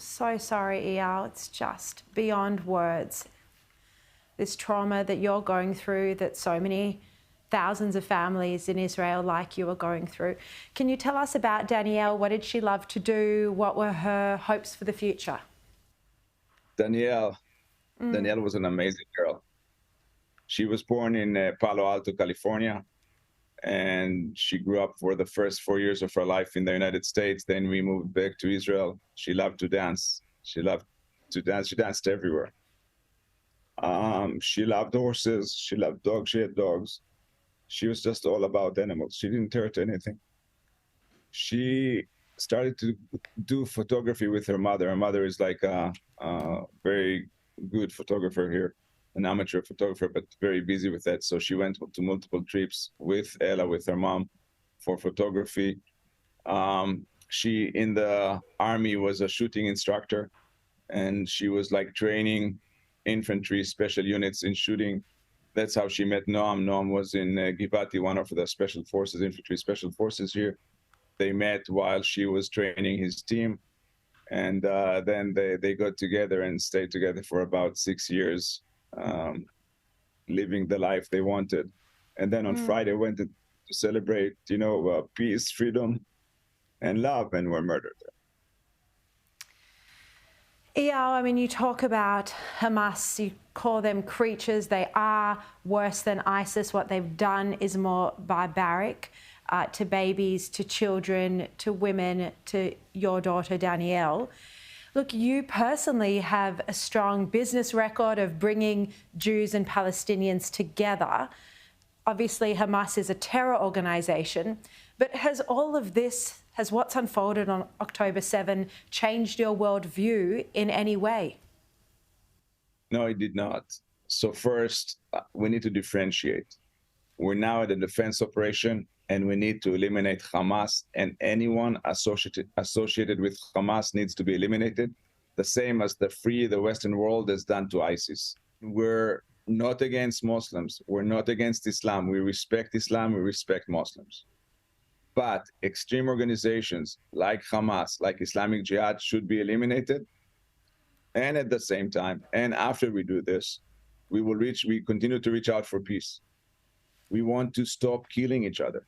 So sorry, Eyal. It's just beyond words. This trauma that you're going through, that so many thousands of families in Israel like you are going through. Can you tell us about Danielle? What did she love to do? What were her hopes for the future? Danielle was an amazing girl. She was born in Palo Alto, California, and she grew up for the first 4 years of her life in the United States. Then we moved back to Israel. She loved to dance. She loved to dance. She danced everywhere. She loved horses. She loved dogs. She had dogs. She was just all about animals. She didn't hurt anything. She started to do photography with her mother. Her mother is like a very good photographer here, an amateur photographer, but very busy with that. So she went to multiple trips with Ella, with her mom, for photography. She, in the army, was a shooting instructor, and she was like training infantry special units in shooting. That's how she met Noam. Noam was in Givati, one of the special forces, infantry special forces here. They met while she was training his team. And then they got together and stayed together for about 6 years, living the life they wanted. And then on Friday went to celebrate, peace, freedom, and love, and were murdered. Eyal, I mean, you talk about Hamas, you call them creatures. They are worse than ISIS. What they've done is more barbaric to babies, to children, to women, to your daughter, Danielle. Look, you personally have a strong business record of bringing Jews and Palestinians together. Obviously, Hamas is a terror organisation, but has all of this, has what's unfolded on October 7 changed your worldview in any way? No, it did not. So first, we need to differentiate. We're now at a defense operation, and we need to eliminate Hamas, and anyone associated with Hamas needs to be eliminated, the same as the Western world has done to ISIS. We're not against Muslims. We're not against Islam. We respect Islam. We respect Muslims. But extreme organizations like Hamas, like Islamic Jihad, should be eliminated. And at the same time, and after we do this, we continue to reach out for peace. We want to stop killing each other.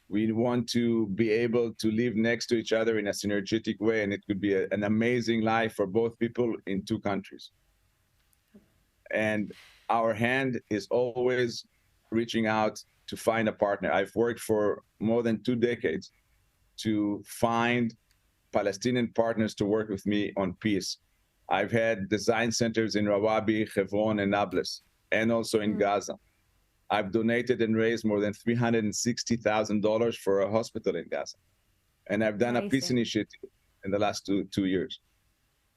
We want to be able to live next to each other in a synergetic way, and it could be an amazing life for both people in two countries. And our hand is always reaching out to find a partner. I've worked for more than 2 decades to find Palestinian partners to work with me on peace. I've had design centers in Rawabi, Hebron, and Nablus, and also in Gaza. I've donated and raised more than $360,000 for a hospital in Gaza. And I've done a peace initiative in the last two years.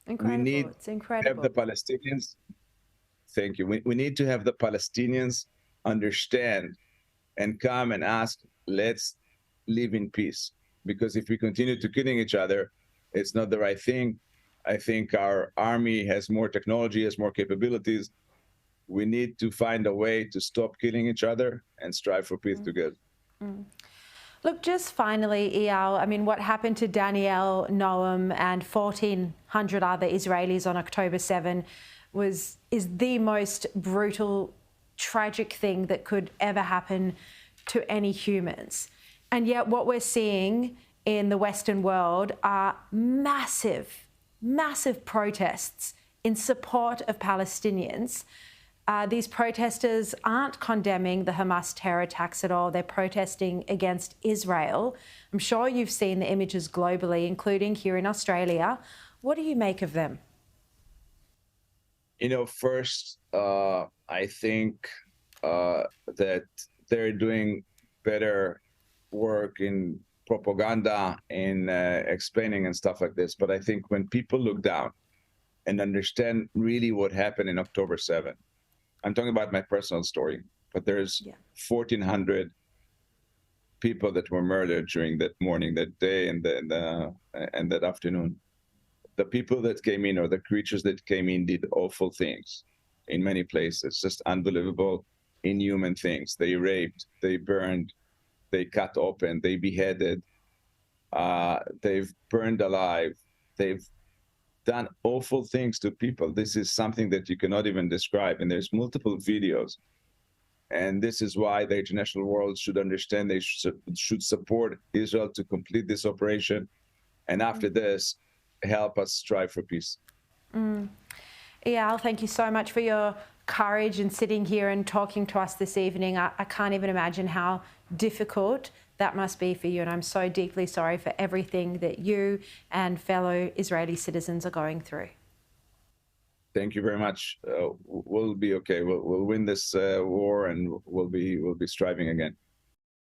Incredible. We need it's incredible. to have the Palestinians, thank you. We need to have the Palestinians understand and come and ask, let's live in peace. Because if we continue to killing each other, it's not the right thing. I think our army has more technology, has more capabilities. We need to find a way to stop killing each other and strive for peace together. Look, just finally, Eyal, I mean, what happened to Danielle, Noam, and 1,400 other Israelis on October 7 is the most brutal, tragic thing that could ever happen to any humans. And yet what we're seeing in the Western world are massive protests in support of Palestinians. These protesters aren't condemning the Hamas terror attacks at all. They're protesting against Israel. I'm sure you've seen the images globally, including here in Australia. What do you make of them? First, I think that they're doing better work in propaganda, in explaining and stuff like this. But I think when people look down and understand really what happened in October 7, I'm talking about my personal story, but there's 1,400 people that were murdered during that morning, that day, and that afternoon. The people that came in, or the creatures that came in, did awful things in many places, just unbelievable, inhuman things. They raped, they burned, they cut open, they beheaded, they've burned alive, they've done awful things to people. This is something that you cannot even describe. And there's multiple videos. And this is why the international world should understand they should support Israel to complete this operation. And after this, help us strive for peace. Eyal, thank you so much for your courage and sitting here and talking to us this evening. I can't even imagine how difficult that must be for you. And I'm so deeply sorry for everything that you and fellow Israeli citizens are going through. Thank you very much. We'll be okay. We'll win this war, and we'll be striving again.